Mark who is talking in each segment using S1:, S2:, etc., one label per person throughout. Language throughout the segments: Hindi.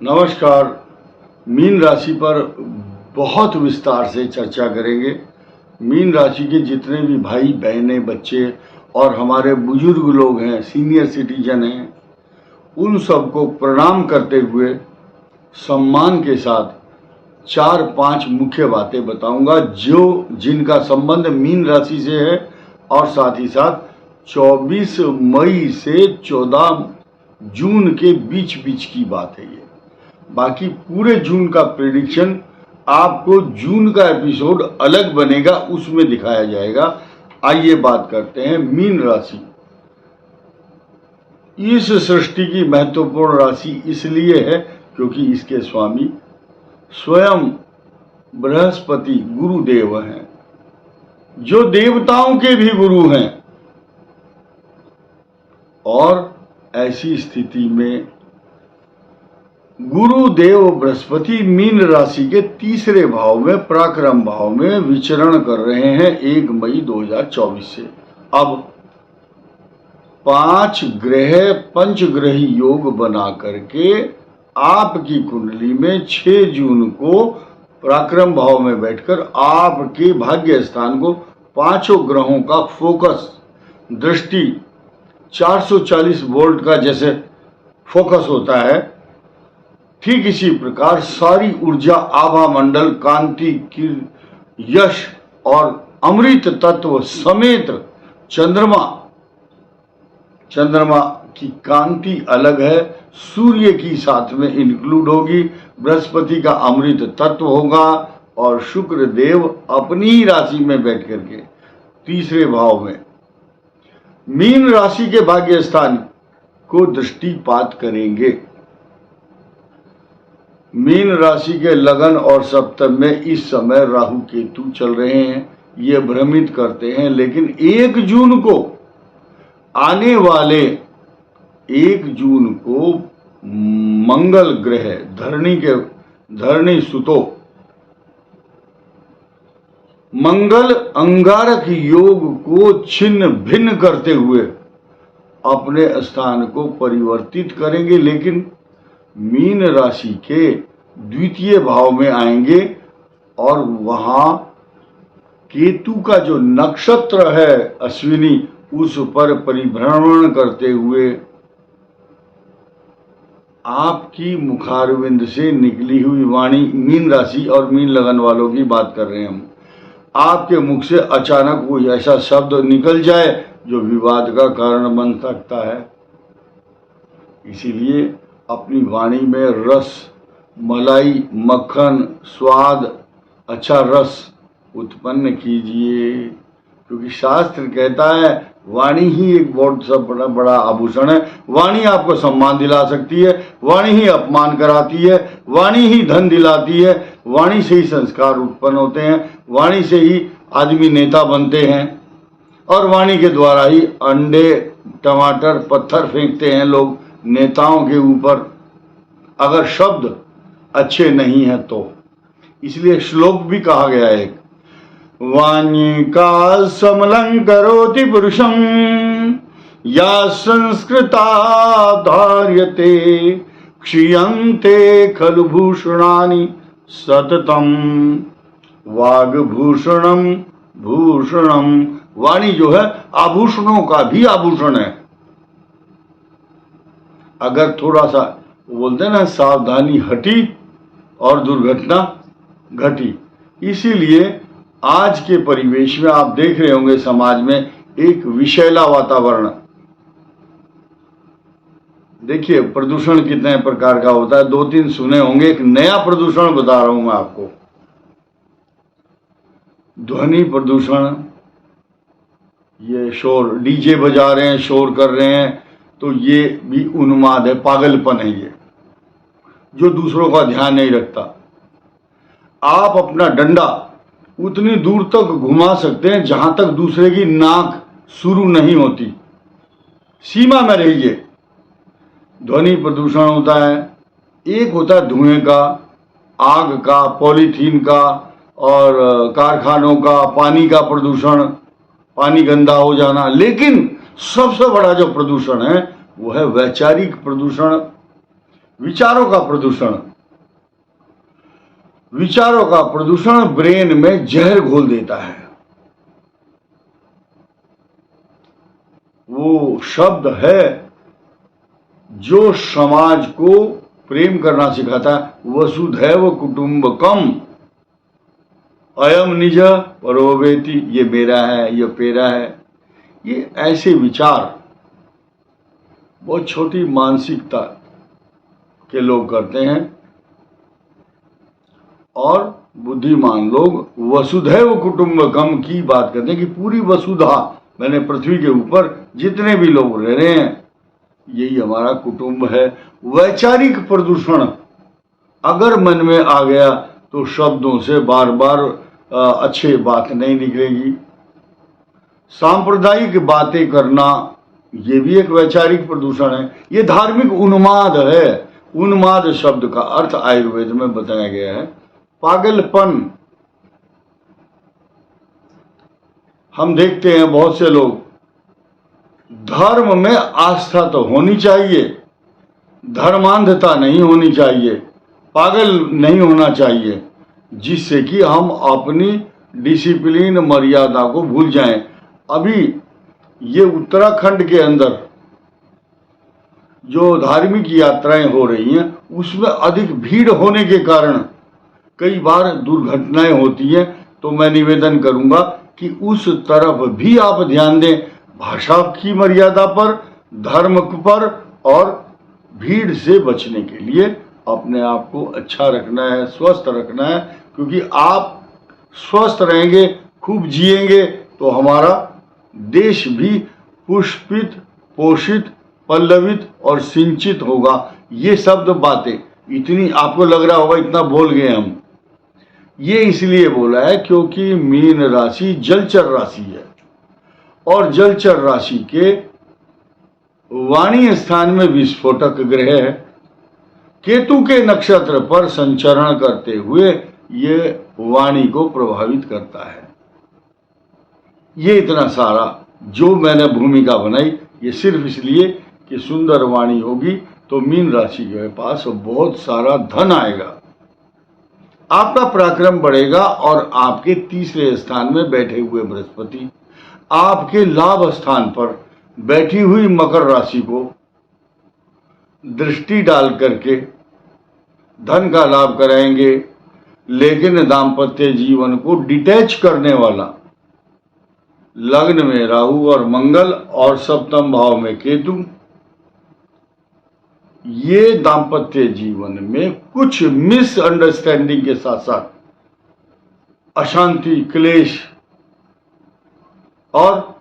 S1: नमस्कार। मीन राशि पर बहुत विस्तार से चर्चा करेंगे। मीन राशि के जितने भी भाई बहनें, बच्चे और हमारे बुजुर्ग लोग हैं, सीनियर सिटीजन हैं, उन सबको प्रणाम करते हुए सम्मान के साथ 4-5 मुख्य बातें बताऊंगा जिनका संबंध मीन राशि से है। और साथ ही साथ 24 मई से 14 जून के बीच की बात है ये। बाकी पूरे जून का प्रेडिक्शन आपको जून का एपिसोड अलग बनेगा, उसमें दिखाया जाएगा। आइए बात करते हैं मीन राशि। इस सृष्टि की महत्वपूर्ण राशि इसलिए है क्योंकि इसके स्वामी स्वयं बृहस्पति गुरुदेव हैं, जो देवताओं के भी गुरु हैं। और ऐसी स्थिति में गुरुदेव बृहस्पति मीन राशि के तीसरे भाव में, पराक्रम भाव में विचरण कर रहे हैं 1 मई 2024 से। अब 5 ग्रह पंचग्रही योग बना करके आपकी कुंडली में 6 जून को पराक्रम भाव में बैठकर आपके भाग्य स्थान को 5 ग्रहों का फोकस, दृष्टि 440 वोल्ट का जैसे फोकस होता है, ठीक इसी प्रकार सारी ऊर्जा, आभा मंडल, कांति की यश और अमृत तत्व समेत चंद्रमा की कांति अलग है, सूर्य की साथ में इंक्लूड होगी, बृहस्पति का अमृत तत्व होगा और शुक्र देव अपनी ही राशि में बैठ करके तीसरे भाव में मीन राशि के भाग्य स्थान को दृष्टिपात करेंगे। मीन राशि के लगन और सप्तम में इस समय राहु केतु चल रहे हैं, ये भ्रमित करते हैं। लेकिन 1 जून को, आने वाले 1 जून को मंगल ग्रह धरणी सुतो मंगल अंगारक योग को छिन्न भिन्न करते हुए अपने स्थान को परिवर्तित करेंगे, लेकिन मीन राशि के द्वितीय भाव में आएंगे और वहां केतु का जो नक्षत्र है अश्विनी, उस पर परिभ्रमण करते हुए आपकी मुखारविंद से निकली हुई वाणी, मीन राशि और मीन लगन वालों की बात कर रहे हैं हम, आपके मुख से अचानक कोई ऐसा शब्द निकल जाए जो विवाद का कारण बन सकता है। इसीलिए अपनी वाणी में रस, मलाई, मक्खन, स्वाद, अच्छा रस उत्पन्न कीजिए, क्योंकि शास्त्र कहता है वाणी ही एक बहुत सा बड़ा आभूषण है। वाणी आपको सम्मान दिला सकती है, वाणी ही अपमान कराती है, वाणी ही धन दिलाती है, वाणी से ही संस्कार उत्पन्न होते हैं, वाणी से ही आदमी नेता बनते हैं और वाणी के द्वारा ही अंडे, टमाटर, पत्थर फेंकते हैं लोग नेताओं के ऊपर, अगर शब्द अच्छे नहीं हैं तो। इसलिए श्लोक भी कहा गया है, वाणी का समलं करोति पुरुषं या संस्कृता धार्यते क्षीयन्ते खलु भूषणानि सततम वाग्भूषणम भूषणम। वाणी जो है आभूषणों का भी आभूषण है। अगर थोड़ा सा बोलते हैं ना, सावधानी हटी और दुर्घटना घटी। इसीलिए आज के परिवेश में आप देख रहे होंगे समाज में एक विषैला वातावरण। देखिए प्रदूषण कितने प्रकार का होता है, 2-3 सुने होंगे। एक नया प्रदूषण बता रहा हूं मैं आपको, ध्वनि प्रदूषण। ये शोर, डीजे बजा रहे हैं, शोर कर रहे हैं, तो ये भी उन्माद है, पागलपन है ये, जो दूसरों का ध्यान नहीं रखता। आप अपना डंडा उतनी दूर तक घुमा सकते हैं जहां तक दूसरे की नाक शुरू नहीं होती, सीमा में रहिए। ध्वनि प्रदूषण होता है, एक होता है धुएं का, आग का, पॉलीथीन का और कारखानों का, पानी का प्रदूषण, पानी गंदा हो जाना। लेकिन सबसे बड़ा जो प्रदूषण है वो है वैचारिक प्रदूषण। विचारों का प्रदूषण, विचारों का प्रदूषण ब्रेन में जहर घोल देता है। वो शब्द है जो समाज को प्रेम करना सिखाता है, वसुधैव कुटुंबकम, अयम निज परो वेति, ये मेरा है, ये पेरा है। ये ऐसे विचार बहुत छोटी मानसिकता के लोग करते हैं, और बुद्धिमान लोग वसुधैव कुटुंबकम की बात करते हैं कि पूरी वसुधा, मैंने पृथ्वी के ऊपर जितने भी लोग रह रहे हैं यही हमारा कुटुंब है। वैचारिक प्रदूषण अगर मन में आ गया तो शब्दों से बार बार अच्छी बात नहीं निकलेगी। सांप्रदायिक बातें करना ये भी एक वैचारिक प्रदूषण है। ये धार्मिक उन्माद है। उन्माद शब्द का अर्थ आयुर्वेद में बताया गया है पागलपन। हम देखते हैं बहुत से लोग, धर्म में आस्था तो होनी चाहिए, धर्मांधता नहीं होनी चाहिए, पागल नहीं होना चाहिए, जिससे कि हम अपनी डिसिप्लिन मर्यादा को भूल जाएं। अभी ये उत्तराखंड के अंदर जो धार्मिक यात्राएं हो रही हैं उसमें अधिक भीड़ होने के कारण कई बार दुर्घटनाएं होती हैं। तो मैं निवेदन करूंगा कि उस तरफ भी आप ध्यान दें, भाषा की मर्यादा पर, धर्म पर, और भीड़ से बचने के लिए अपने आप को अच्छा रखना है, स्वस्थ रखना है। क्योंकि आप स्वस्थ रहेंगे, खूब जिएंगे तो हमारा देश भी पुष्पित, पोषित, पल्लवित और सिंचित होगा। ये शब्द बातें इतनी आपको लग रहा होगा इतना बोल गए हम, ये इसलिए बोला है क्योंकि मीन राशि जलचर राशि है, और जलचर राशि के वाणी स्थान में विस्फोटक ग्रह है। केतु के नक्षत्र पर संचरण करते हुए ये वाणी को प्रभावित करता है। ये इतना सारा जो मैंने भूमिका बनाई ये सिर्फ इसलिए कि सुंदर वाणी होगी तो मीन राशि के पास बहुत सारा धन आएगा, आपका पराक्रम बढ़ेगा, और आपके तीसरे स्थान में बैठे हुए बृहस्पति आपके लाभ स्थान पर बैठी हुई मकर राशि को दृष्टि डाल करके धन का लाभ कराएंगे। लेकिन दाम्पत्य जीवन को डिटैच करने वाला लग्न में राहु और मंगल और सप्तम भाव में केतु, ये दाम्पत्य जीवन में कुछ मिसअंडरस्टैंडिंग के साथ साथ अशांति, क्लेश, और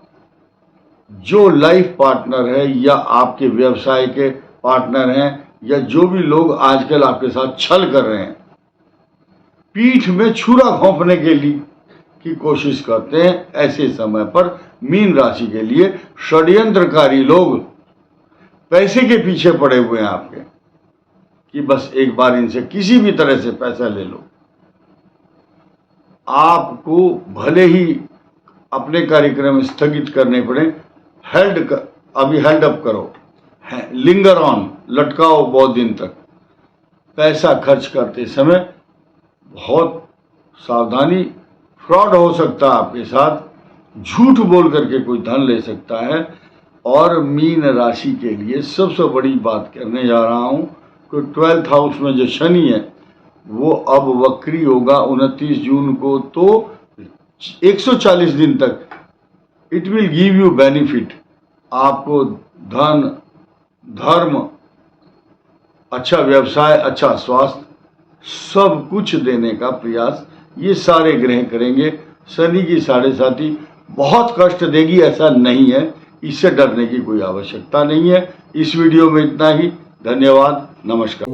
S1: जो लाइफ पार्टनर है या आपके व्यवसाय के पार्टनर हैं या जो भी लोग आजकल आपके साथ छल कर रहे हैं, पीठ में छुरा घोंपने के लिए की कोशिश करते हैं, ऐसे समय पर मीन राशि के लिए षड्यंत्रकारी लोग पैसे के पीछे पड़े हुए हैं आपके, कि बस एक बार इनसे किसी भी तरह से पैसा ले लो। आपको भले ही अपने कार्यक्रम स्थगित करने पड़े, अभी हेल्ड अप करो, लिंगर ऑन, लटकाओ बहुत दिन तक। पैसा खर्च करते समय बहुत सावधानी, फ्रॉड हो सकता है आपके साथ, झूठ बोल करके कोई धन ले सकता है। और मीन राशि के लिए सबसे बड़ी बात करने जा रहा हूं कि 12th हाउस में जो शनि है वो अब वक्री होगा 29 जून को, तो 140 दिन तक it will give you benefit. आपको धन, धर्म, अच्छा व्यवसाय, अच्छा स्वास्थ्य, सब कुछ देने का प्रयास ये सारे ग्रह करेंगे। शनि की साढ़े साथी बहुत कष्ट देगी ऐसा नहीं है, इससे डरने की कोई आवश्यकता नहीं है। इस वीडियो में इतना ही। धन्यवाद, नमस्कार।